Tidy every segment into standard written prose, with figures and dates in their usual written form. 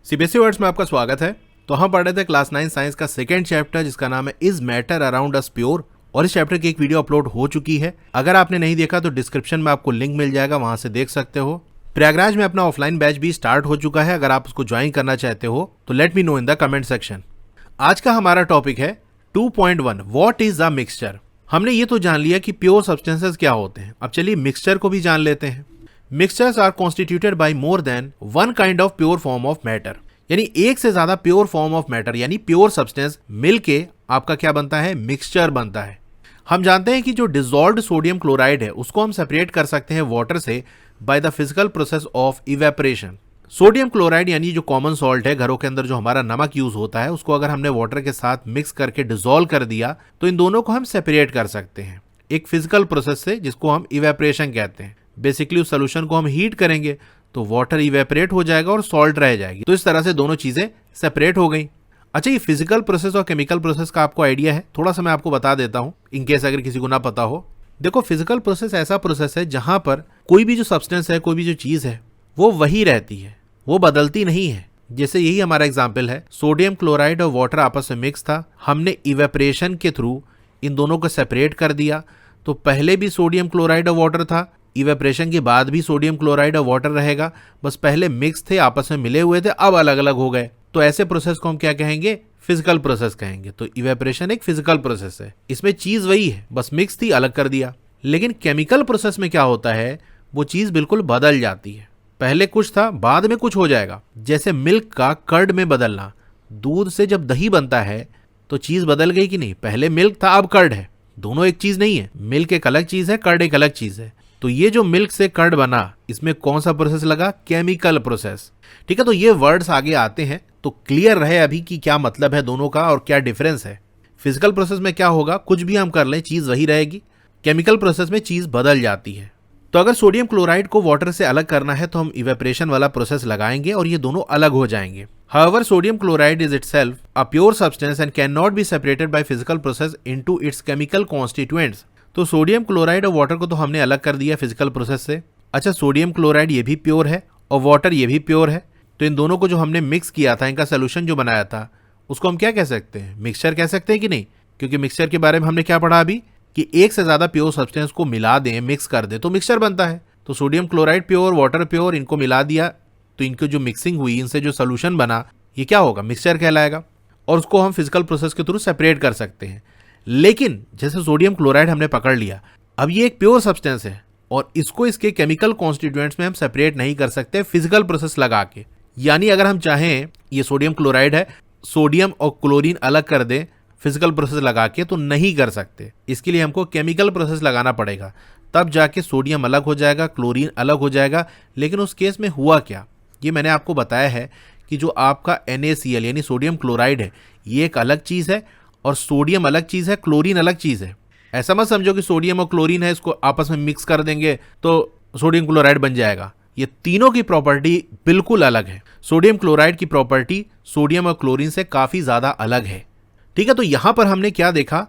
CBSE words में आपका स्वागत है। तो हम पढ़ रहे थे क्लास 9 साइंस का सेकेंड चैप्टर जिसका नाम है is matter around us pure, और इस चैप्टर की एक वीडियो अपलोड हो चुकी है। अगर आपने नहीं देखा तो डिस्क्रिप्शन में आपको लिंक मिल जाएगा, वहां से देख सकते हो। प्रयागराज में अपना ऑफलाइन बैच भी स्टार्ट हो चुका है, अगर आप उसको ज्वाइन करना चाहते हो तो let me know in the comment section. आज का हमारा टॉपिक है 2.1 व्हाट इज अ मिक्सचर। हमने ये तो जान लिया कि प्योर सब्सटेंसेस क्या होते हैं, अब चलिए मिक्सचर को भी जान लेते हैं। Mixtures are constituted by more than one kind of pure form of matter, यानी एक से ज्यादा प्योर फॉर्म ऑफ मैटर यानी प्योर सब्सटेंस मिलके आपका क्या बनता है, मिक्सचर बनता है। हम जानते हैं कि जो डिसॉल्व्ड सोडियम क्लोराइड है उसको हम सेपरेट कर सकते हैं वाटर से by the physical process of evaporation. Sodium chloride यानी जो कॉमन सॉल्ट है, घरों के अंदर जो हमारा नमक यूज होता है, उसको अगर हमने वाटर के साथ मिक्स करके डिसॉल्व कर दिया तो इन दोनों को हम सेपरेट कर सकते हैं एक फिजिकल प्रोसेस से, जिसको हम इवेपोरेशन कहते हैं। बेसिकली उस सोल्यूशन को हम हीट करेंगे तो वाटर इवेपोरेट हो जाएगा और सॉल्ट रह जाएगी। तो इस तरह से दोनों चीजें सेपरेट हो गई। अच्छा, ये फिजिकल प्रोसेस और केमिकल प्रोसेस का आपको आइडिया है? थोड़ा सा मैं आपको बता देता हूं इन केस अगर किसी को ना पता हो। देखो, फिजिकल प्रोसेस ऐसा प्रोसेस है जहां पर कोई भी जो सब्सटेंस है, कोई भी जो चीज है, वो वही रहती है, वो बदलती नहीं है। जैसे यही हमारा एग्जाम्पल है, सोडियम क्लोराइड और वाटर आपस में मिक्स था, हमने इवेपोरेशन के थ्रू इन दोनों को सेपरेट कर दिया। तो पहले भी सोडियम क्लोराइड और वाटर था, इवेपोरेशन के बाद भी सोडियम क्लोराइड और वाटर रहेगा, बस पहले मिक्स थे, आपस में मिले हुए थे, अब अलग अलग हो गए। तो ऐसे प्रोसेस को हम क्या कहेंगे, फिजिकल प्रोसेस कहेंगे। तो इवेपोरेशन एक फिजिकल प्रोसेस है, इसमें चीज वही है, बस मिक्स थी, अलग कर दिया। लेकिन केमिकल प्रोसेस में क्या होता है, वो चीज बिल्कुल बदल जाती है। पहले कुछ था, बाद में कुछ हो जाएगा। जैसे मिल्क का कर्ड में बदलना, दूध से जब दही बनता है तो चीज बदल गई कि नहीं? पहले मिल्क था, अब कर्ड है, दोनों एक चीज नहीं है। मिल्क एक अलग चीज है, कर्ड एक अलग चीज है। तो ये जो मिल्क से कर्ड बना, इसमें कौन सा प्रोसेस लगा? Chemical process. ठीक है, तो ये वर्ड्स आगे आते हैं तो क्लियर रहे अभी कि क्या मतलब है दोनों का और क्या डिफरेंस है। फिजिकल प्रोसेस में क्या होगा, कुछ भी हम कर लें चीज वही रहेगी। केमिकल प्रोसेस में चीज बदल जाती है। तो अगर सोडियम क्लोराइड को वाटर से अलग करना है तो हम इवेपोरेशन वाला प्रोसेस लगाएंगे और ये दोनों अलग हो जाएंगे। However, sodium chloride is itself a pure substance and cannot be separated by physical process into its chemical constituents. तो सोडियम क्लोराइड और वाटर को तो हमने अलग कर दिया फिजिकल प्रोसेस से। अच्छा, सोडियम क्लोराइड ये भी प्योर है और वाटर ये भी प्योर है, तो इन दोनों को जो हमने मिक्स किया था, इनका सोल्यूशन जो बनाया था, उसको हम क्या कह सकते हैं? मिक्सचर कह सकते हैं कि नहीं? क्योंकि मिक्सचर के बारे में हमने क्या पढ़ा अभी कि एक से ज्यादा प्योर सब्सटेंस को मिला दें, मिक्स कर दें तो मिक्सचर बनता है। तो sodium chloride pure, water pure, इनको मिला दिया तो इनको जो मिक्सिंग हुई, इनसे जो सोल्यूशन बना, ये क्या होगा? मिक्सचर कहलाएगा। और उसको हम फिजिकल प्रोसेस के थ्रू सेपरेट कर सकते हैं। लेकिन जैसे सोडियम क्लोराइड हमने पकड़ लिया, अब ये एक प्योर सब्सटेंस है और इसको इसके केमिकल कॉन्स्टिट्यूएंट्स में हम सेपरेट नहीं कर सकते फिजिकल प्रोसेस लगा के। यानी अगर हम चाहें, ये सोडियम क्लोराइड है, सोडियम और क्लोरीन अलग कर दें फिजिकल प्रोसेस लगा के, तो नहीं कर सकते। इसके लिए हमको केमिकल प्रोसेस लगाना पड़ेगा, तब जाके सोडियम अलग हो जाएगा, क्लोरीन अलग हो जाएगा। लेकिन उस केस में हुआ क्या, ये मैंने आपको बताया है कि जो आपका NaCl यानी सोडियम क्लोराइड है, ये एक अलग चीज है और सोडियम अलग चीज है, क्लोरीन अलग चीज है। ऐसा मत समझो कि सोडियम और क्लोरीन है, इसको आपस में मिक्स कर देंगे तो सोडियम क्लोराइड बन जाएगा। ये तीनों की प्रॉपर्टी बिल्कुल अलग है। सोडियम क्लोराइड की प्रॉपर्टी सोडियम और क्लोरीन से काफी ज्यादा अलग है। ठीक है, तो यहां पर हमने क्या देखा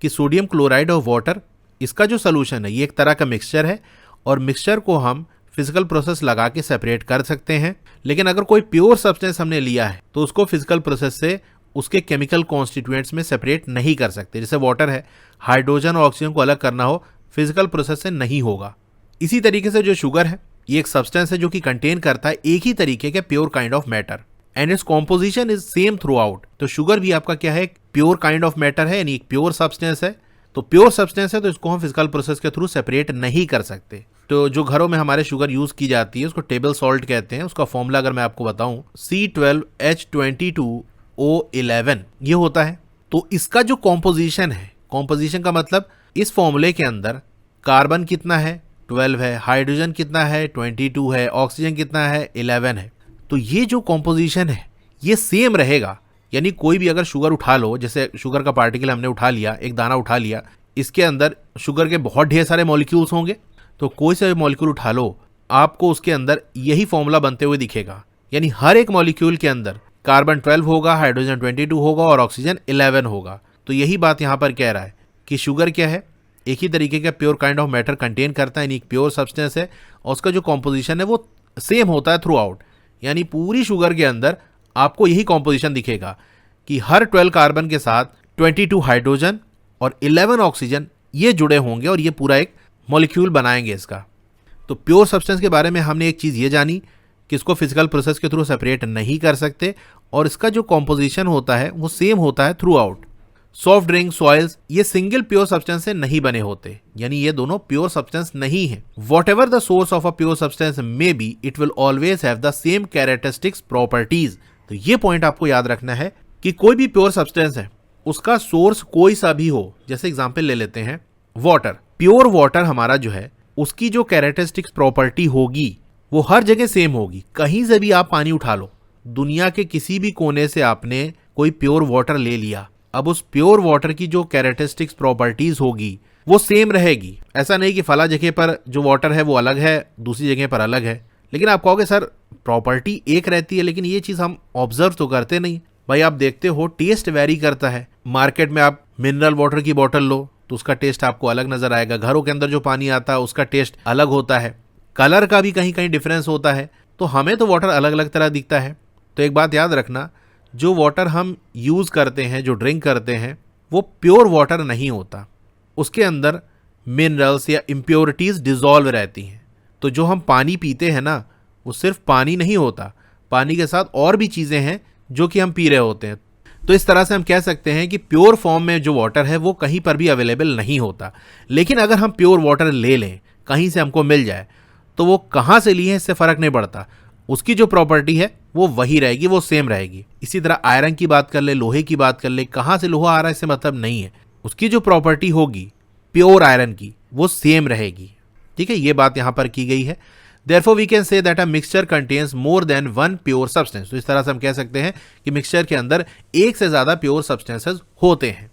कि सोडियम क्लोराइड और वाटर, इसका जो सोल्यूशन है, ये एक तरह का मिक्सचर है और मिक्सचर को हम फिजिकल प्रोसेस लगा के सेपरेट कर सकते हैं। लेकिन अगर कोई प्योर सब्सटेंस हमने लिया है तो उसको फिजिकल प्रोसेस से उसके केमिकल कॉन्स्टिट्यूएंट्स में सेपरेट नहीं कर सकते। जैसे वाटर है, हाइड्रोजन और ऑक्सीजन को अलग करना हो, फिजिकल प्रोसेस से नहीं होगा। इसी तरीके से जो शुगर है, ये एक सब्सटेंस है जो कि कंटेन करता है एक ही तरीके के pure kind of matter and its composition is same through out. तो शुगर भी आपका क्या है, प्योर काइंड ऑफ मैटर है, यानी एक प्योर सब्सटेंस है। तो प्योर सब्सटेंस है तो इसको हम फिजिकल प्रोसेस के थ्रू सेपरेट नहीं कर सकते। तो जो घरों में हमारे शुगर यूज की जाती है उसको टेबल सॉल्ट कहते हैं। उसका फॉर्मूला अगर मैं आपको बताऊं, C12H22O11 ये होता है। तो इसका जो कॉम्पोजिशन है, कॉम्पोजिशन का मतलब इस फॉर्मूले के अंदर कार्बन कितना है, 12 है, हाइड्रोजन कितना है, 22 है, ऑक्सीजन कितना है, 11 है। तो ये जो कॉम्पोजिशन है ये सेम रहेगा। यानी कोई भी अगर शुगर उठा लो, जैसे शुगर का पार्टिकल हमने उठा लिया, एक दाना उठा लिया, इसके अंदर शुगर के बहुत ढेर सारे मॉलिक्यूल्स होंगे। तो कोई सा भी मॉलिक्यूल उठा लो, आपको उसके अंदर यही फॉर्मूला बनते हुए दिखेगा। यानी हर एक मॉलिक्यूल के अंदर कार्बन 12 होगा, हाइड्रोजन 22 होगा और ऑक्सीजन 11 होगा। तो यही बात यहाँ पर कह रहा है कि शुगर क्या है, एक ही तरीके का pure kind of matter contain करता है, यानी एक प्योर सब्सटेंस है और उसका जो कॉम्पोजिशन है वो सेम होता है थ्रू आउट। यानी पूरी शुगर के अंदर आपको यही कॉम्पोजिशन दिखेगा कि हर 12 कार्बन के साथ 22 हाइड्रोजन और 11 ऑक्सीजन ये जुड़े होंगे और ये पूरा एक मॉलिक्यूल बनाएंगे इसका। तो प्योर सब्सटेंस के बारे में हमने एक चीज़ ये जानी कि इसको फिजिकल प्रोसेस के थ्रू सेपरेट नहीं कर सकते और इसका जो कॉम्पोजिशन होता है वो सेम होता है through out. Soft drink, soils ये सिंगल प्योर सब्सटेंस से नहीं बने होते, यानी ये दोनों प्योर सब्सटेंस नहीं है। What ever the source of a pure substance may be, it will always have the same characteristics properties. तो ये पॉइंट आपको याद रखना है कि कोई भी प्योर सब्सटेंस है उसका सोर्स कोई सा भी हो। जैसे एग्जाम्पल ले लेते हैं वाटर, प्योर वाटर हमारा जो है उसकी जो कैरेक्टरिस्टिक्स प्रॉपर्टी होगी वो हर जगह सेम होगी। कहीं से भी आप पानी उठा लो, दुनिया के किसी भी कोने से आपने कोई प्योर वाटर ले लिया, अब उस प्योर वाटर की जो कैरेक्टरिस्टिक्स प्रॉपर्टीज होगी वो सेम रहेगी। ऐसा नहीं कि फला जगह पर जो वाटर है वो अलग है, दूसरी जगह पर अलग है। लेकिन आप कहोगे सर प्रॉपर्टी एक रहती है, लेकिन ये चीज़ हम ऑब्जर्व तो करते नहीं। भाई आप देखते हो टेस्ट वेरी करता है। मार्केट में आप मिनरल वाटर की बोतल लो तो उसका टेस्ट आपको अलग नजर आएगा, घरों के अंदर जो पानी आता है उसका टेस्ट अलग होता है, कलर का भी कहीं कहीं डिफरेंस होता है। तो हमें तो वाटर अलग अलग तरह दिखता है। तो एक बात याद रखना, जो वाटर हम यूज़ करते हैं, जो ड्रिंक करते हैं, वो प्योर वाटर नहीं होता, उसके अंदर मिनरल्स या इम्प्योरिटीज़ डिज़ोल्व रहती हैं। तो जो हम पानी पीते हैं ना, वो सिर्फ पानी नहीं होता, पानी के साथ और भी चीज़ें हैं जो कि हम पी रहे होते हैं। तो इस तरह से हम कह सकते हैं कि प्योर फॉर्म में जो वाटर है वो कहीं पर भी अवेलेबल नहीं होता। लेकिन अगर हम प्योर वाटर ले लें, कहीं से हमको मिल जाए, तो वो कहाँ से ली है इससे फ़र्क नहीं पड़ता, उसकी जो प्रॉपर्टी है वो वही रहेगी, वो सेम रहेगी। इसी तरह आयरन की बात कर ले, लोहे की बात कर ले, कहाँ से लोहा आ रहा है इससे मतलब नहीं है, उसकी जो प्रॉपर्टी होगी प्योर आयरन की वो सेम रहेगी। ठीक है, ये बात यहाँ पर की गई है। Therefore we can say that a mixture contains more than one pure substance। तो इस तरह से हम कह सकते हैं कि मिक्सचर के अंदर एक से ज्यादा प्योर सब्सटेंसेस होते हैं।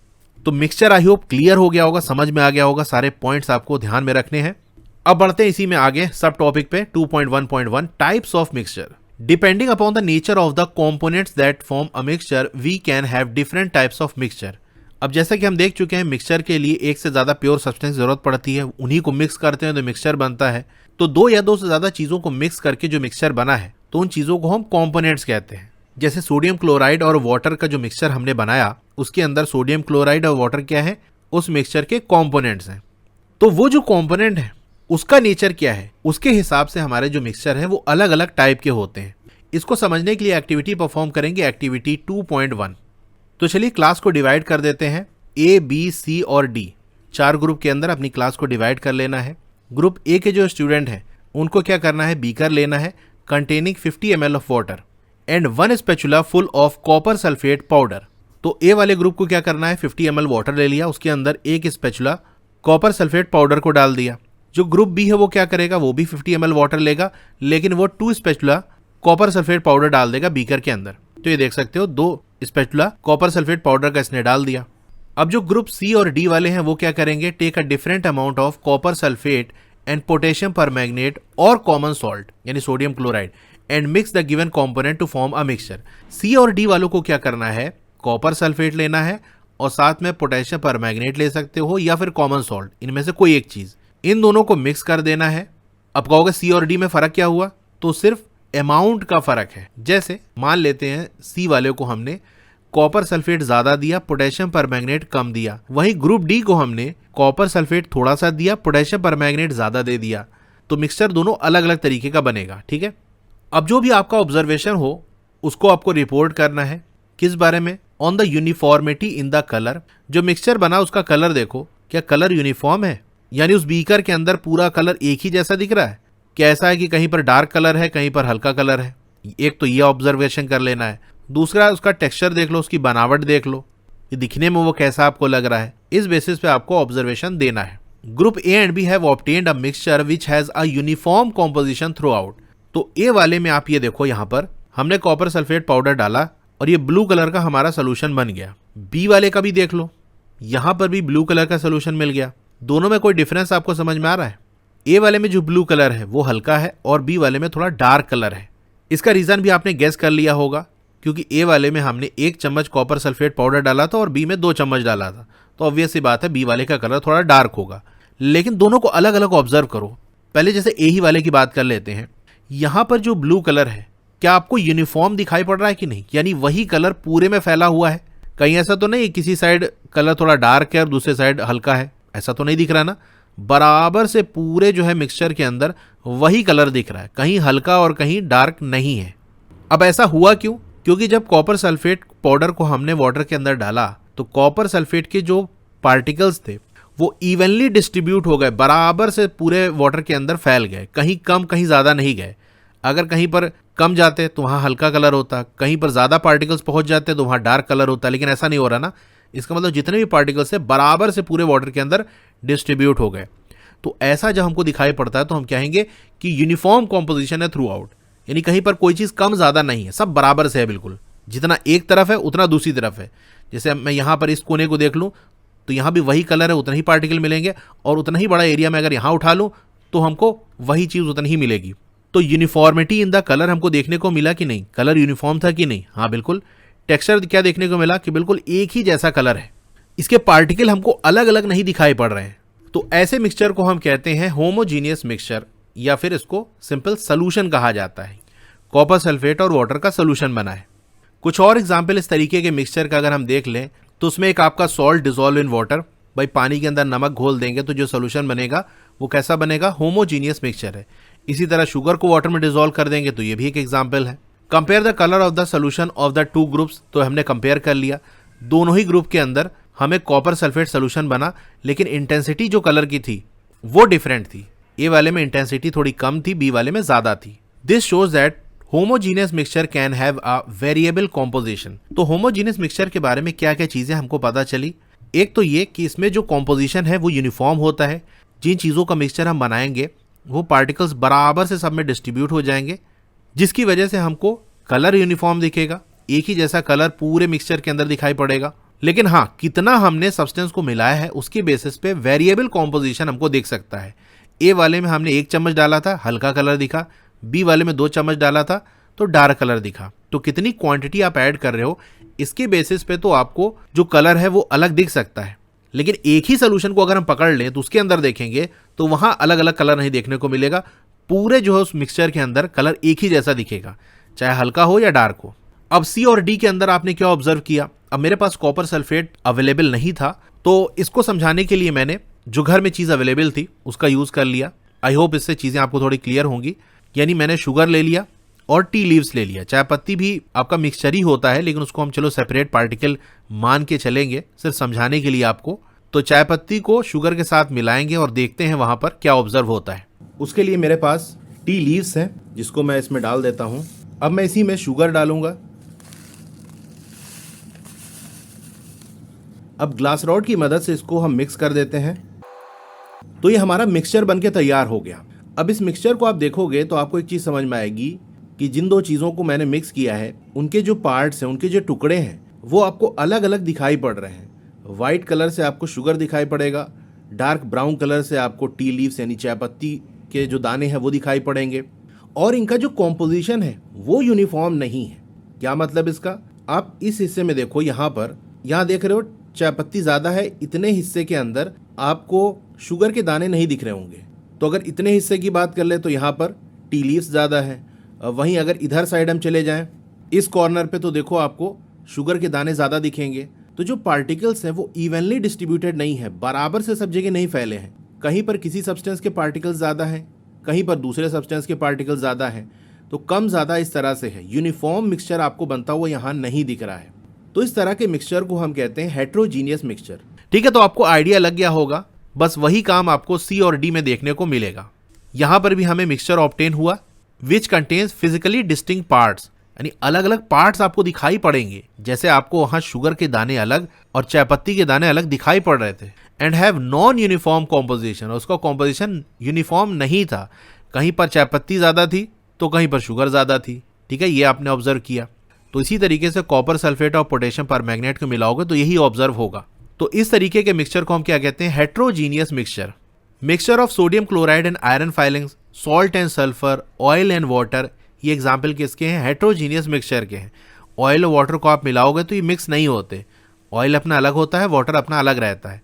तो मिक्सचर आई होप क्लियर हो गया होगा, समझ में आ गया होगा, सारे पॉइंट्स आपको ध्यान में रखने हैं। अब बढ़ते हैं इसी में आगे सब टॉपिक पे 2.1.1 types of mixture. Depending upon the nature of the components that form a mixture we can have different types of mixture. अब जैसा कि हम देख चुके हैं मिक्सचर के लिए एक से ज़्यादा प्योर सब्सटेंस जरूरत पड़ती है, उन्हीं को मिक्स करते हैं तो मिक्सचर बनता है। तो दो या दो से ज़्यादा चीज़ों को मिक्स करके जो मिक्सचर बना है तो उन चीज़ों को हम कॉम्पोनेंट्स कहते हैं। जैसे सोडियम क्लोराइड और वाटर का जो मिक्सचर हमने बनाया, उसके अंदर सोडियम क्लोराइड और वाटर क्या है, उस मिक्सचर के कॉम्पोनेंट्स हैं। तो वो जो कॉम्पोनेंट है उसका नेचर क्या है, उसके हिसाब से हमारे जो मिक्सचर है वो अलग अलग टाइप के होते हैं। इसको समझने के लिए एक्टिविटी परफॉर्म करेंगे, एक्टिविटी 2.1। तो चलिए क्लास को डिवाइड कर देते हैं, ए, बी, सी और डी, 4 ग्रुप के अंदर अपनी क्लास को डिवाइड कर लेना है। ग्रुप ए के जो स्टूडेंट हैं उनको क्या करना है, बीकर लेना है containing 50 ml of water and 1 spatula full of copper sulphate powder. तो ए वाले ग्रुप को क्या करना है, 50 ml वाटर ले लिया, उसके अंदर 1 स्पैचुला कॉपर सल्फेट पाउडर को डाल दिया। जो ग्रुप बी है वो क्या करेगा, वो भी 50 ml वाटर लेगा, लेकिन वो 2 स्पैचुला कॉपर सल्फेट पाउडर डाल देगा बीकर के अंदर। तो ये देख सकते हो 2 स्पैचुला कॉपर सल्फेट पाउडर का इसने डाल दिया। अब जो ग्रुप सी और डी वाले हैं वो क्या करेंगे, take a different amount of copper sulphate and potassium permanganate और कॉमन सॉल्ट यानी sodium chloride and mix the given component to form a mixture. C और डी वालों को क्या करना है, कॉपर सल्फेट लेना है और साथ में पोटेशियम परमैंगनेट ले सकते हो या फिर कॉमन सॉल्ट, इनमें से कोई एक चीज, इन दोनों को मिक्स कर देना है। अब कहोगे सी और डी में फर्क क्या हुआ, तो सिर्फ अमाउंट का फर्क है। जैसे मान लेते हैं सी वाले को हमने कॉपर सल्फेट ज्यादा दिया, पोटेशियम परमैंगनेट कम दिया, वहीं ग्रुप डी को हमने कॉपर सल्फेट थोड़ा सा दिया, पोटेशियम परमैंगनेट ज्यादा दे दिया। तो मिक्सचर दोनों अलग अलग तरीके का बनेगा। ठीक है, अब जो भी आपका ऑब्जर्वेशन हो उसको आपको रिपोर्ट करना है, किस बारे में, on the uniformity in the colour. जो मिक्सचर बना उसका कलर देखो, क्या कलर यूनिफॉर्म है, यानी उस बीकर के अंदर पूरा कलर एक ही जैसा दिख रहा है, क्या ऐसा है कि कहीं पर डार्क कलर है कहीं पर हल्का कलर है। एक तो ये ऑब्जर्वेशन कर लेना है। दूसरा उसका टेक्सचर देख लो, उसकी बनावट देख लो कि दिखने में वो कैसा आपको लग रहा है, इस बेसिस पे आपको ऑब्जर्वेशन देना है। Group A and B have obtained a mixture which has a uniform composition throughout. तो ए वाले में आप ये देखो, यहाँ पर हमने कॉपर सल्फेट पाउडर डाला और ये ब्लू कलर का हमारा सोल्यूशन बन गया। बी वाले का भी देख लो, यहाँ पर भी ब्लू कलर का सोल्यूशन मिल गया। दोनों में कोई डिफरेंस आपको समझ में आ रहा है, ए वाले में जो ब्लू कलर है वो हल्का है और बी वाले में थोड़ा डार्क कलर है। इसका रीजन भी आपने गेस कर लिया होगा, क्योंकि ए वाले में हमने 1 चम्मच कॉपर सल्फेट पाउडर डाला था और बी में 2 चम्मच डाला था, तो ऑब्वियस सी बात है बी वाले का कलर थोड़ा डार्क होगा। लेकिन दोनों को अलग अलग ऑब्जर्व करो। पहले जैसे ए ही वाले की बात कर लेते हैं, यहाँ पर जो ब्लू कलर है क्या आपको यूनिफॉर्म दिखाई पड़ रहा है कि नहीं, यानी वही कलर पूरे में फैला हुआ है? कहीं ऐसा तो नहीं किसी साइड कलर थोड़ा डार्क है और दूसरे साइड हल्का है, ऐसा तो नहीं दिख रहा ना? बराबर से पूरे जो है मिक्सचर के अंदर वही कलर दिख रहा है, कहीं हल्का और कहीं डार्क नहीं है। अब ऐसा हुआ क्यों? क्योंकि जब कॉपर सल्फेट पाउडर को हमने वाटर के अंदर डाला तो कॉपर सल्फेट के जो पार्टिकल्स थे वो इवनली डिस्ट्रीब्यूट हो गए, बराबर से पूरे वाटर के अंदर फैल गए, कहीं कम कहीं ज़्यादा नहीं गए। अगर कहीं पर कम जाते तो वहाँ हल्का कलर होता, कहीं पर ज़्यादा पार्टिकल्स पहुँच जाते तो वहाँ डार्क कलर होता, लेकिन ऐसा नहीं हो रहा ना। इसका मतलब जितने भी पार्टिकल्स है बराबर से पूरे वाटर के अंदर डिस्ट्रीब्यूट हो गए। तो ऐसा जब हमको दिखाई पड़ता है तो हम कहेंगे कि यूनिफॉर्म कॉम्पोजिशन है थ्रू आउट, यानी कहीं पर कोई चीज़ कम ज़्यादा नहीं है, सब बराबर से है बिल्कुल। जितना एक तरफ है उतना दूसरी तरफ है। जैसे मैं यहाँ पर इस कोने को देख लूँ तो यहाँ भी वही कलर है, उतना ही पार्टिकल मिलेंगे, और उतना ही बड़ा एरिया में अगर यहाँ उठा लूँ तो हमको वही चीज़ उतनी ही मिलेगी। तो यूनिफॉर्मिटी इन द कलर हमको देखने को मिला कि नहीं? कलर यूनिफॉर्म था कि नहीं? हाँ बिल्कुल। टेक्सचर क्या देखने को मिला कि बिल्कुल एक ही जैसा कलर है, इसके पार्टिकल हमको अलग अलग नहीं दिखाई पड़ रहे हैं। तो ऐसे मिक्सचर को हम कहते हैं होमोजीनियस मिक्सचर, या फिर इसको सिंपल सोल्यूशन कहा जाता है। कॉपर सल्फेट और वाटर का सोल्यूशन बना है। कुछ और एग्जाम्पल इस तरीके के मिक्सचर का अगर हम देख लें तो उसमें एक आपका सॉल्ट डिजोल्व इन वाटर, भाई पानी के अंदर नमक घोल देंगे तो जो सोल्यूशन बनेगा वो कैसा बनेगा? होमोजीनियस मिक्सचर है। इसी तरह शुगर को वाटर में डिजोल्व कर देंगे तो ये भी एक एग्जाम्पल है। Compare the colour of the solution of the two groups, तो हमने कंपेयर कर लिया, दोनों ही ग्रुप के अंदर हमें कॉपर सल्फेट सोल्यूशन बना, लेकिन इंटेंसिटी जो कलर की थी वो डिफरेंट थी। ए वाले में इंटेंसिटी थोड़ी कम थी, बी वाले में ज़्यादा थी। This shows that homogeneous mixture can have a variable composition. तो होमोजीनियस मिक्सचर के बारे में क्या क्या चीज़ें हमको पता चली? एक तो ये कि इसमें जो कॉम्पोजिशन है वो यूनिफॉर्म होता है। जिन चीज़ों का मिक्सचर हम बनाएंगे वो पार्टिकल्स बराबर से सब में डिस्ट्रीब्यूट हो जाएंगे, जिसकी वजह से हमको कलर यूनिफॉर्म दिखेगा, एक ही जैसा कलर पूरे मिक्सचर के अंदर दिखाई पड़ेगा। लेकिन हाँ, कितना हमने सब्सटेंस को मिलाया है उसके बेसिस पे वेरिएबल कॉम्पोजिशन हमको देख सकता है। ए वाले में हमने 1 चम्मच डाला था, हल्का कलर दिखा, बी वाले में 2 चम्मच डाला था तो डार्क कलर दिखा। तो कितनी क्वांटिटी आप ऐड कर रहे हो इसके बेसिस पे तो आपको जो कलर है वो अलग दिख सकता है। लेकिन एक ही सोल्यूशन को अगर हम पकड़ लें तो उसके अंदर देखेंगे तो वहां अलग अलग कलर नहीं देखने को मिलेगा, पूरे जो है उस मिक्सचर के अंदर कलर एक ही जैसा दिखेगा, चाहे हल्का हो या डार्क हो। अब सी और डी के अंदर आपने क्या ऑब्जर्व किया? अब मेरे पास कॉपर सल्फेट अवेलेबल नहीं था, तो इसको समझाने के लिए मैंने जो घर में चीज़ अवेलेबल थी उसका यूज़ कर लिया। आई होप इससे चीज़ें आपको थोड़ी क्लियर होंगी। यानी मैंने शुगर ले लिया और टी लीव्स ले लिया। चाय पत्ती भी आपका मिक्सचर ही होता है, लेकिन उसको हम चलो सेपरेट पार्टिकल मान के चलेंगे सिर्फ समझाने के लिए आपको। तो चाय पत्ती को शुगर के साथ मिलाएंगे और देखते हैं वहां पर क्या ऑब्जर्व होता है। उसके लिए मेरे पास टी लीव्स हैं जिसको मैं इसमें डाल देता हूं। अब मैं इसी में शुगर डालूंगा। अब ग्लास रॉड की मदद से इसको हम मिक्स कर देते हैं। तो ये हमारा मिक्सचर बनके तैयार हो गया। अब इस मिक्सचर को आप देखोगे तो आपको एक चीज़ समझ में आएगी कि जिन दो चीज़ों को मैंने मिक्स किया है उनके जो पार्ट्स हैं, उनके जो टुकड़े हैं वो आपको अलग अलग दिखाई पड़ रहे हैं। वाइट कलर से आपको शुगर दिखाई पड़ेगा, डार्क ब्राउन कलर से आपको टी लीव्स यानी चाय पत्ती के जो दाने हैं वो दिखाई पड़ेंगे, और इनका जो कॉम्पोजिशन है वो यूनिफॉर्म नहीं है। क्या मतलब इसका? आप इस हिस्से में देखो, यहाँ देख रहे हो चाय पत्ती ज़्यादा है, इतने हिस्से के अंदर आपको शुगर के दाने नहीं दिख रहे होंगे। तो अगर इतने हिस्से की बात कर ले तो यहाँ पर टी लीव्स ज़्यादा है। वहीं अगर इधर साइड हम चले जाएं इस कॉर्नर पे तो देखो आपको शुगर के दाने ज़्यादा दिखेंगे। तो जो पार्टिकल्स हैं वो इवनली डिस्ट्रीब्यूटेड नहीं है, बराबर से सब जगह नहीं फैले हैं। कहीं पर किसी सब्सटेंस के पार्टिकल्स ज़्यादा हैं, कहीं पर दूसरे सब्सटेंस के पार्टिकल्स ज़्यादा हैं। तो कम ज़्यादा इस तरह से है। यूनिफॉर्म मिक्सचर आपको बनता हुआ यहाँ नहीं दिख रहा है। तो इस तरह के मिक्सचर को हम कहते हैं हेट्रोजीनियस मिक्सचर। ठीक है, तो आपको आइडिया लग गया होगा। बस वही काम आपको सी और डी में देखने को मिलेगा। यहाँ पर भी हमें मिक्सचर ऑब्टेन हुआ which contains physically distinct parts, यानी अलग अलग पार्ट्स आपको दिखाई पड़ेंगे। जैसे आपको वहाँ शुगर के दाने अलग और चाय पत्ती के दाने अलग दिखाई पड़ रहे थे। And have non uniform composition, उसका कॉम्पोजिशन यूनिफॉर्म नहीं था। कहीं पर चाय पत्ती ज़्यादा थी तो कहीं पर शुगर ज़्यादा थी। ठीक है, ये आपने ऑब्जर्व किया। तो इसी तरीके से कॉपर सल्फेट और पोटेशियम परमैंगनेट को मिलाओगे तो यही ऑब्जर्व होगा। तो इस तरीके के मिक्सचर को हम क्या कहते हैं? Heterogeneous mixture. Mixture of sodium chloride and iron filings, salt and sulphur, oil and water, ये एग्जाम्पल किसके हैं? हेट्रोजीनियस मिक्सचर के हैं। ऑयल और वाटर को आप मिलाओगे तो ये मिक्स नहीं होते। ऑयल अपना अलग होता है, वाटर अपना अलग रहता है,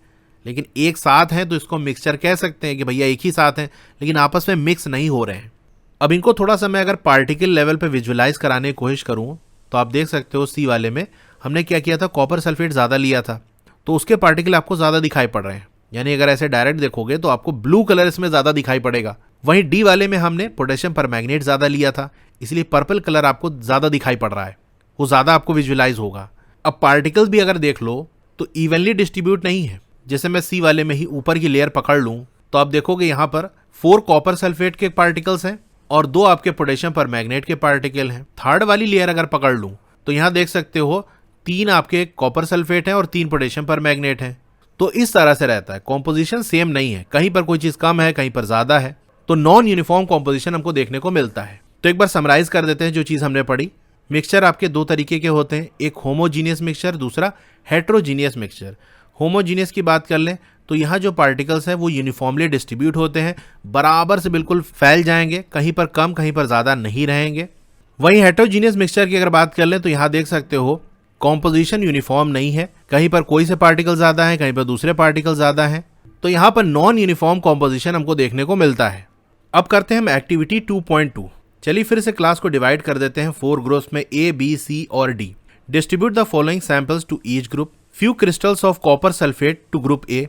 लेकिन एक साथ हैं तो इसको मिक्सचर कह सकते हैं कि भैया एक ही साथ हैं, लेकिन आपस में मिक्स नहीं हो रहे हैं। अब इनको थोड़ा सा मैं अगर पार्टिकल लेवल पे विजुअलाइज कराने की कोशिश करूँ तो आप देख सकते हो सी वाले में हमने क्या किया था, कॉपर सल्फेट ज़्यादा लिया था तो उसके पार्टिकल आपको ज़्यादा दिखाई पड़ रहे हैं, यानी अगर ऐसे डायरेक्ट देखोगे तो आपको ब्लू कलर इसमें ज़्यादा दिखाई पड़ेगा। वहीं डी वाले में हमने पोटेशियम परमैंगनेट ज़्यादा लिया था, इसलिए पर्पल कलर आपको ज़्यादा दिखाई पड़ रहा है, वो ज़्यादा आपको विजुअलाइज होगा। अब पार्टिकल्स भी अगर देख लो तो इवनली डिस्ट्रीब्यूट नहीं है। जैसे मैं सी वाले में ही ऊपर की लेयर पकड़ लूँ तो आप देखोगे यहाँ पर 4 कॉपर सल्फेट के पार्टिकल्स हैं और 2 आपके पोटेशियम परमैंगनेट के पार्टिकल हैं। थर्ड वाली लेयर अगर पकड़ लूँ तो यहाँ देख सकते हो 3 आपके कॉपर सल्फेट हैं और 3 पोटेशियम परमैंगनेट हैं। तो इस तरह से रहता है, कॉम्पोजिशन सेम नहीं है, कहीं पर कोई चीज़ कम है कहीं पर ज़्यादा है, तो नॉन यूनिफॉर्म कॉम्पोजिशन हमको देखने को मिलता है। तो एक बार समराइज कर देते हैं जो चीज़ हमने पढ़ी। मिक्सचर आपके 2 तरीके के होते हैं, एक होमोजीनियस मिक्सचर, दूसरा हेट्रोजीनियस मिक्सचर। होमोजीनियस की बात कर लें तो यहाँ जो पार्टिकल्स हैं वो यूनिफॉर्मली डिस्ट्रीब्यूट होते हैं, बराबर से बिल्कुल फैल जाएंगे, कहीं पर कम कहीं पर ज़्यादा नहीं रहेंगे। वहीं हेट्रोजीनियस मिक्सचर की अगर बात कर लें तो यहाँ देख सकते हो कॉम्पोजिशन यूनिफॉर्म नहीं है, कहीं पर कोई से पार्टिकल ज़्यादा है कहीं पर दूसरे पार्टिकल ज़्यादा हैं, तो यहाँ पर नॉन यूनिफॉर्म कॉम्पोजिशन हमको देखने को मिलता है। अब करते हैं हम एक्टिविटी 2.2। चलिए फिर से क्लास को डिवाइड कर देते हैं 4 ग्रुप्स में, ए, बी, सी और D. Distribute the following samples to each group. Few crystals of copper sulphate to group A.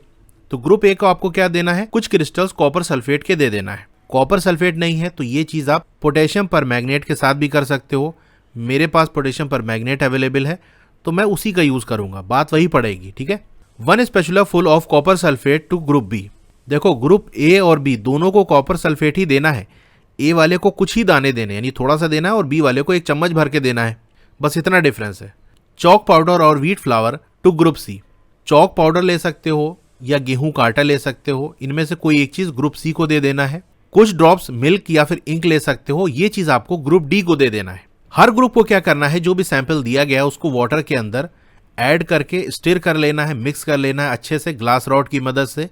तो ग्रुप ए को आपको क्या देना है, कुछ क्रिस्टल्स कॉपर सल्फेट के दे देना है। कॉपर सल्फेट नहीं है तो ये चीज़ आप पोटेशियम परमैंगनेट के साथ भी कर सकते हो। मेरे पास पोटेशियम परमैंगनेट अवेलेबल है तो मैं उसी का यूज़ करूंगा, बात वही पड़ेगी, ठीक है। 1 spatula full of copper sulphate to group B. देखो ग्रुप ए और बी दोनों को कॉपर सल्फेट ही देना है। ए वाले को कुछ ही दाने देने, यानी थोड़ा सा देना है, और बी वाले को 1 चम्मच भर के देना है, बस इतना डिफरेंस है। चॉक पाउडर और wheat flour to group C. Chalk powder ले सकते हो या गेहूं का आटा ले सकते हो, इनमें से कोई एक चीज़ ग्रुप सी को दे देना है। कुछ ड्रॉप्स मिल्क या फिर इंक ले सकते हो, ये चीज़ आपको ग्रुप डी को दे देना है। हर ग्रुप को क्या करना है, जो भी सैंपल दिया गया है उसको वाटर के अंदर ऐड करके स्टिर कर लेना है, मिक्स कर लेना है अच्छे से ग्लास रॉड की मदद से।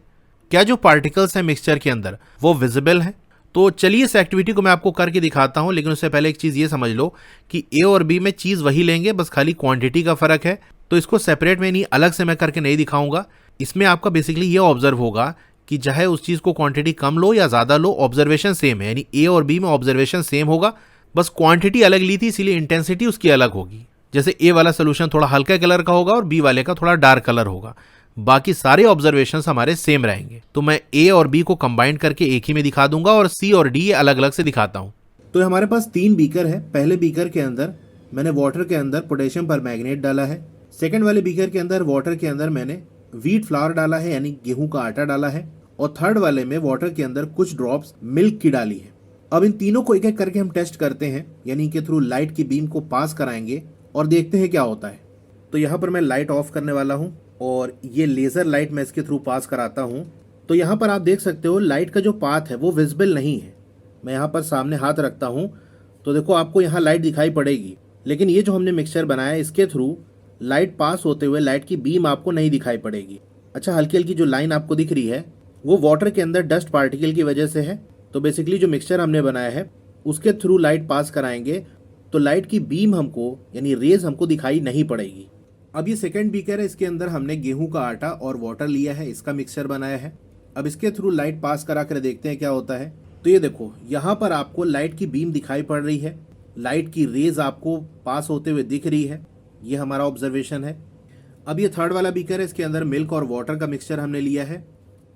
क्या जो पार्टिकल्स हैं मिक्सचर के अंदर वो विजिबल हैं? तो चलिए इस एक्टिविटी को मैं आपको करके दिखाता हूं, लेकिन उससे पहले एक चीज़ ये समझ लो कि ए और बी में चीज़ वही लेंगे, बस खाली क्वांटिटी का फ़र्क है। तो इसको सेपरेट में नहीं, अलग से मैं करके नहीं दिखाऊंगा। इसमें आपका बेसिकली ये ऑब्जर्व होगा कि चाहे उस चीज़ को क्वांटिटी कम लो या ज़्यादा लो, ऑब्जर्वेशन सेम है, यानी ए और बी में ऑब्जर्वेशन सेम होगा, बस क्वांटिटी अलग ली थी इसीलिए इंटेंसिटी उसकी अलग होगी। जैसे ए वाला सोल्यूशन थोड़ा हल्का कलर का होगा और बी वाले का थोड़ा डार्क कलर होगा, बाकी सारे ऑब्जर्वेशंस हमारे सेम रहेंगे। तो मैं ए और बी को कंबाइन करके एक ही में दिखा दूंगा और सी और डी अलग अलग से दिखाता हूँ। तो हमारे पास 3 बीकर है। पहले बीकर के अंदर मैंने वाटर के अंदर पोटेशियम परमैंगनेट डाला है। सेकंड वाले बीकर के अंदर वाटर के अंदर मैंने व्हीट फ्लावर डाला है, यानी गेहूं का आटा डाला है। और थर्ड वाले में वाटर के अंदर कुछ ड्रॉप्स मिल्क की डाली है। अब इन तीनों को एक एक करके हम टेस्ट करते हैं, यानी कि थ्रू लाइट की बीम को पास कराएंगे और देखते हैं क्या होता है। तो यहाँ पर मैं लाइट ऑफ करने वाला हूँ और ये लेज़र लाइट मैं इसके थ्रू पास कराता हूँ। तो यहाँ पर आप देख सकते हो लाइट का जो पाथ है वो विजिबल नहीं है। मैं यहाँ पर सामने हाथ रखता हूँ तो देखो आपको यहाँ लाइट दिखाई पड़ेगी, लेकिन ये जो हमने मिक्सचर बनाया है इसके थ्रू लाइट पास होते हुए लाइट की बीम आपको नहीं दिखाई पड़ेगी। अच्छा, हल्की हल्की जो लाइन आपको दिख रही है वो वाटर के अंदर डस्ट पार्टिकल की वजह से है। तो बेसिकली जो मिक्सचर हमने बनाया है उसके थ्रू लाइट पास कराएंगे तो लाइट की बीम हमको, यानी रेज हमको दिखाई नहीं पड़ेगी। अब ये सेकंड बीकर है, इसके अंदर हमने गेहूं का आटा और वाटर लिया है, इसका मिक्सचर बनाया है। अब इसके थ्रू लाइट पास करा कर देखते हैं क्या होता है। तो ये देखो यहाँ पर आपको लाइट की बीम दिखाई पड़ रही है, लाइट की रेज आपको पास होते हुए दिख रही है, ये हमारा ऑब्जर्वेशन है। अब ये थर्ड वाला बीकर है, इसके अंदर मिल्क और वाटर का मिक्सचर हमने लिया है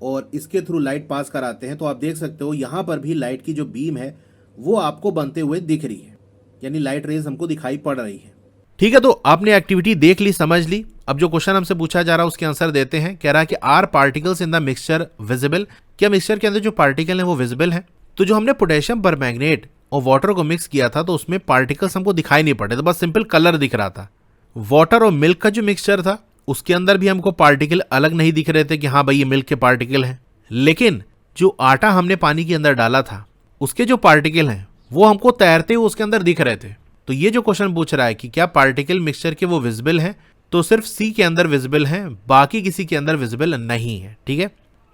और इसके थ्रू लाइट पास कराते हैं। तो आप देख सकते हो यहाँ पर भी लाइट की जो बीम है वो आपको बनते हुए दिख रही है, यानी लाइट रेज हमको दिखाई पड़ रही है। ठीक है, तो आपने एक्टिविटी देख ली, समझ ली। अब जो क्वेश्चन हमसे पूछा जा रहा है उसके आंसर देते हैं। कह रहा है कि are particles in the mixture visible. क्या मिक्सचर के अंदर जो पार्टिकल है वो विजिबल है? तो जो हमने पोटेशियम परमैंगनेट और वाटर को मिक्स किया था तो उसमें पार्टिकल्स हमको दिखाई नहीं पड़े, तो बस सिंपल कलर दिख रहा था। वाटर और मिल्क का जो मिक्सचर था उसके अंदर भी हमको पार्टिकल अलग नहीं दिख रहे थे कि हाँ भाई ये मिल्क के पार्टिकल हैं, लेकिन जो आटा हमने पानी के अंदर डाला था उसके जो पार्टिकल हैं वो हमको तैरते हुए उसके अंदर दिख रहे थे। तो ये जो क्वेश्चन पूछ रहा है कि क्या पार्टिकल मिक्सचर के वो विजिबल हैं, तो सिर्फ सी के अंदर विजिबल हैं, बाकी किसी के अंदर विजिबल नहीं है। ठीक है,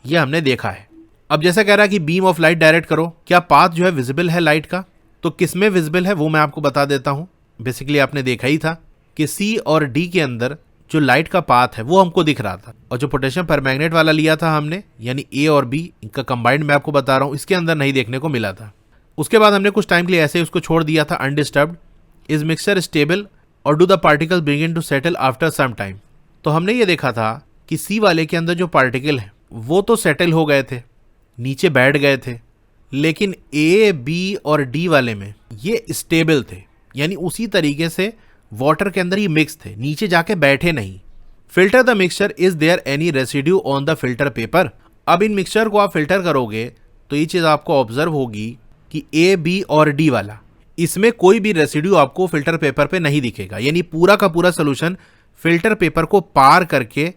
ये हमने देखा है। अब जैसा कह रहा है कि बीम ऑफ लाइट डायरेक्ट करो, क्या पाथ जो है विजिबल है लाइट का? तो किसमें विजिबल है वो मैं आपको बता देता हूँ। बेसिकली आपने देखा ही था कि सी और डी के अंदर जो लाइट का पाथ है वो हमको दिख रहा था, और जो पोटेशियम परमैंगनेट वाला लिया था हमने, यानी ए और बी, इनका कंबाइंड मैं आपको बता रहा हूँ, इसके अंदर नहीं देखने को मिला था। उसके बाद हमने कुछ टाइम के लिए ऐसे ही उसको छोड़ दिया था अनडिस्टर्ब्ड। इज मिक्सचर स्टेबल और do the particle begin to settle after some time. तो हमने ये देखा था कि सी वाले के अंदर जो पार्टिकल है वो तो सेटल हो गए थे, नीचे बैठ गए थे, लेकिन ए, बी और डी वाले में ये स्टेबल थे, यानी उसी तरीके से वाटर के अंदर ही मिक्स थे, नीचे जाके बैठे नहीं। Filter the mixture, is there any residue on the filter paper. अब इन मिक्सचर को आप फिल्टर करोगे तो ये चीज़ आपको ऑब्जर्व होगी कि ए, बी और डी वाला, इसमें कोई भी रेसिड्यू आपको फिल्टर पेपर पे नहीं दिखेगा, यानी पूरा का पूरा सोल्यूशन फिल्टर पेपर को पार करके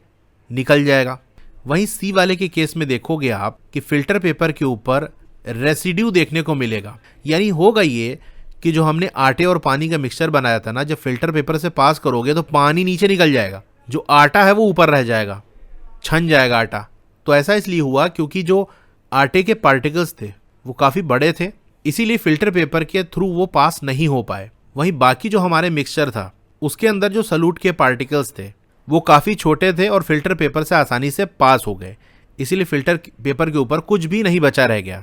निकल जाएगा। वहीं सी वाले के केस में देखोगे आप कि फिल्टर पेपर के ऊपर रेसिड्यू देखने को मिलेगा, यानी होगा ये कि जो हमने आटे और पानी का मिक्सचर बनाया था ना, जब फिल्टर पेपर से पास करोगे तो पानी नीचे निकल जाएगा, जो आटा है वो ऊपर रह जाएगा, छन जाएगा आटा। तो ऐसा इसलिए हुआ क्योंकि जो आटे के पार्टिकल्स थे वो काफ़ी बड़े थे, इसीलिए फिल्टर पेपर के थ्रू वो पास नहीं हो पाए। वहीं बाकी जो हमारे मिक्सचर था उसके अंदर जो सॉल्यूट के पार्टिकल्स थे वो काफ़ी छोटे थे और फिल्टर पेपर से आसानी से पास हो गए, इसीलिए फिल्टर पेपर के ऊपर कुछ भी नहीं बचा रह गया।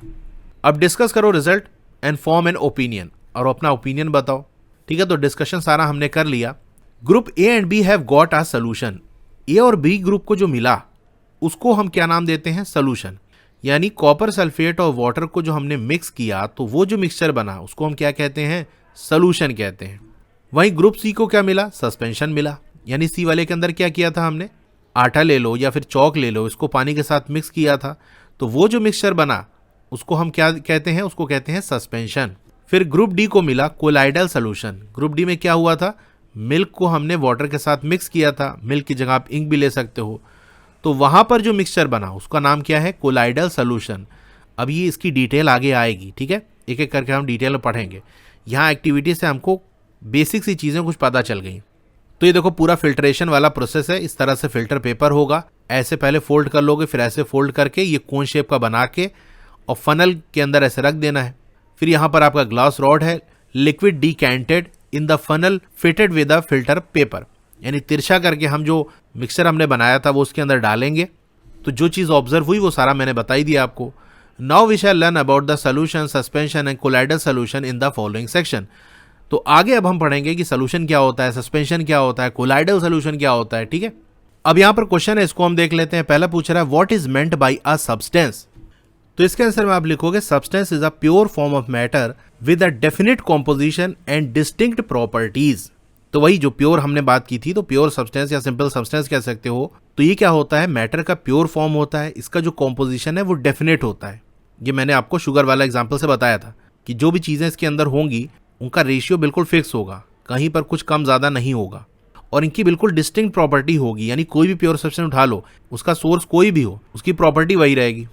अब डिस्कस करो result and form an opinion, और अपना ओपिनियन बताओ। ठीक है, तो डिस्कशन सारा हमने कर लिया। Group A and B have got a solution. A और बी ग्रुप को जो मिला उसको हम क्या नाम देते हैं? सोल्यूशन। यानी कॉपर सल्फेट और वाटर को जो हमने मिक्स किया तो वो जो मिक्सचर बना उसको हम क्या कहते हैं? सोल्यूशन कहते हैं। वहीं ग्रुप सी को क्या मिला? सस्पेंशन मिला। यानी सी वाले के अंदर क्या किया था हमने? आटा ले लो या फिर चौक ले लो, इसको पानी के साथ मिक्स किया था, तो वो जो मिक्सचर बना उसको हम क्या कहते हैं? उसको कहते हैं सस्पेंशन। फिर ग्रुप डी को मिला कोलाइडल सोल्यूशन। ग्रुप डी में क्या हुआ था? मिल्क को हमने वाटर के साथ मिक्स किया था, मिल्क की जगह आप इंक भी ले सकते हो, तो वहां पर जो मिक्सचर बना उसका नाम क्या है? Colloidal solution. अब ये इसकी डिटेल आगे आएगी, ठीक है, एक एक करके हम डिटेल में पढ़ेंगे। यहाँ एक्टिविटी से हमको बेसिक सी चीज़ें कुछ पता चल गई। तो ये देखो पूरा फिल्ट्रेशन वाला प्रोसेस है, इस तरह से फिल्टर पेपर होगा, ऐसे पहले फोल्ड कर लोगे, फिर ऐसे फोल्ड करके ये कोन शेप का बना के और फनल के अंदर ऐसे रख देना है। फिर यहाँ पर आपका ग्लास रॉड है, liquid decanted in the funnel fitted with the filter paper, यानी तिरछा करके हम जो मिक्सचर हमने बनाया था वो उसके अंदर डालेंगे। तो जो चीज़ ऑब्जर्व हुई वो सारा मैंने बताई दिया आपको। Now we shall learn about the solution, suspension and colloidal solution in the following section. तो आगे अब हम पढ़ेंगे कि सोल्यूशन क्या होता है, सस्पेंशन क्या होता है, कोलाइडल सोल्यूशन क्या होता है। ठीक है, अब यहाँ पर क्वेश्चन है, इसको हम देख लेते हैं। पहला पूछ रहा है what is meant by a substance. तो इसके आंसर में आप लिखोगे substance is a pure form of matter with a definite composition and distinct properties. तो वही जो प्योर हमने बात की थी, तो प्योर सब्सटेंस या सिंपल सब्सटेंस कह सकते हो। तो ये क्या होता है? मैटर का प्योर फॉर्म होता है, इसका जो कॉम्पोजिशन है वो डेफिनेट होता है। ये मैंने आपको शुगर वाला एग्जांपल से बताया था कि जो भी चीज़ें इसके अंदर होंगी उनका रेशियो बिल्कुल फिक्स होगा, कहीं पर कुछ कम ज़्यादा नहीं होगा, और इनकी बिल्कुल डिस्टिंक्ट प्रॉपर्टी होगी। यानी कोई भी प्योर सब्सटेंस उठा लो, उसका सोर्स कोई भी हो, उसकी प्रॉपर्टी वही रहेगी।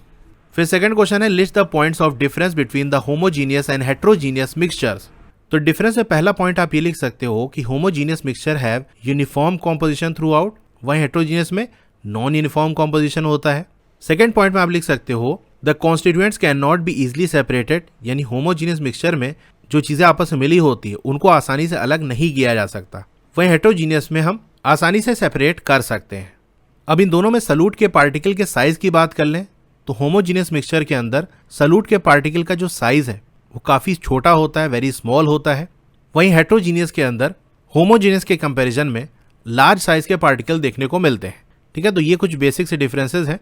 फिर सेकंड क्वेश्चन है list the points of difference between the homogeneous and heterogeneous mixtures. तो डिफरेंस में पहला पॉइंट आप ये लिख सकते हो कि homogeneous mixture have uniform composition through out, वहीं हेट्रोजीनियस में नॉन यूनिफॉर्म कॉम्पोजिशन होता है। सेकंड पॉइंट में आप लिख सकते हो the constituents can not be easily separated, यानी होमोजीनियस मिक्सचर में जो चीज़ें आपस में मिली होती है उनको आसानी से अलग नहीं किया जा सकता, वहीं हेट्रोजीनियस में हम आसानी से सेपरेट कर सकते हैं। अब इन दोनों में सॉल्यूट के पार्टिकल के साइज की बात कर लें तो होमोजीनियस मिक्सचर के अंदर सॉल्यूट के पार्टिकल का जो साइज है वो काफ़ी छोटा होता है, वेरी स्मॉल होता है। वहीं हेट्रोजीनियस के अंदर होमोजीनियस के कंपैरिजन में लार्ज साइज के पार्टिकल देखने को मिलते हैं। ठीक है, तो ये कुछ बेसिक से डिफरेंसेस हैं।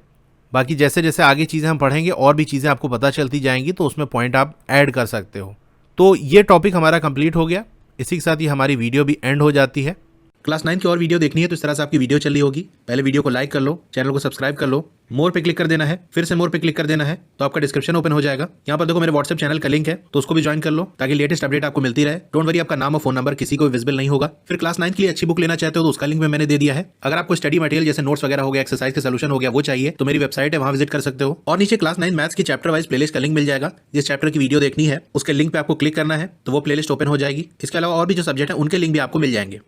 बाकी जैसे जैसे आगे चीज़ें हम पढ़ेंगे और भी चीज़ें आपको पता चलती जाएंगी, तो उसमें पॉइंट आप ऐड कर सकते हो। तो ये टॉपिक हमारा कंप्लीट हो गया, इसी के साथ ही हमारी वीडियो भी एंड हो जाती है। क्लास 9 की और वीडियो देखनी है तो इस तरह से आपकी वीडियो चल रही होगी। पहले वीडियो को लाइक कर लो, चैनल को सब्सक्राइब कर लो, मोर पे क्लिक कर देना है, फिर से मोर पे क्लिक कर देना है तो आपका डिस्क्रिप्शन ओपन हो जाएगा। यहाँ पर देखो मेरे व्हाट्सएप चैनल का लिंक है, तो उसको भी ज्वाइन कर लो ताकि लेटेस्ट अपडेट आपको मिलती रहे। डोंट वरी, आपका नाम और फोन नंबर किसी को विजिबल नहीं होगा। फिर क्लास 9 के लिए अच्छी बुक लेना चाहते हो तो उसका लिंक में मैंने दे दिया है। अगर आपको स्टडी मटेरियल जैसे नोट्स वगैरह हो गया, एक्सरसाइज के सोल्यूशन हो गया, वो चाहिए तो मेरी वेबसाइट है, वहाँ विजिट कर सकते हो। और नीचे क्लास 9 मैथ्स की चैप्टर वाइज प्लेलिस्ट का लिंक मिल जाएगा। जिस चैप्टर की वीडियो देखनी है उसके लिंक पे आपको क्लिक करना है तो वो प्लेलिस्ट ओपन हो जाएगी। इसके अलावा और भी जो सब्जेक्ट है उनके लिंक भी आपको मिल जाएंगे।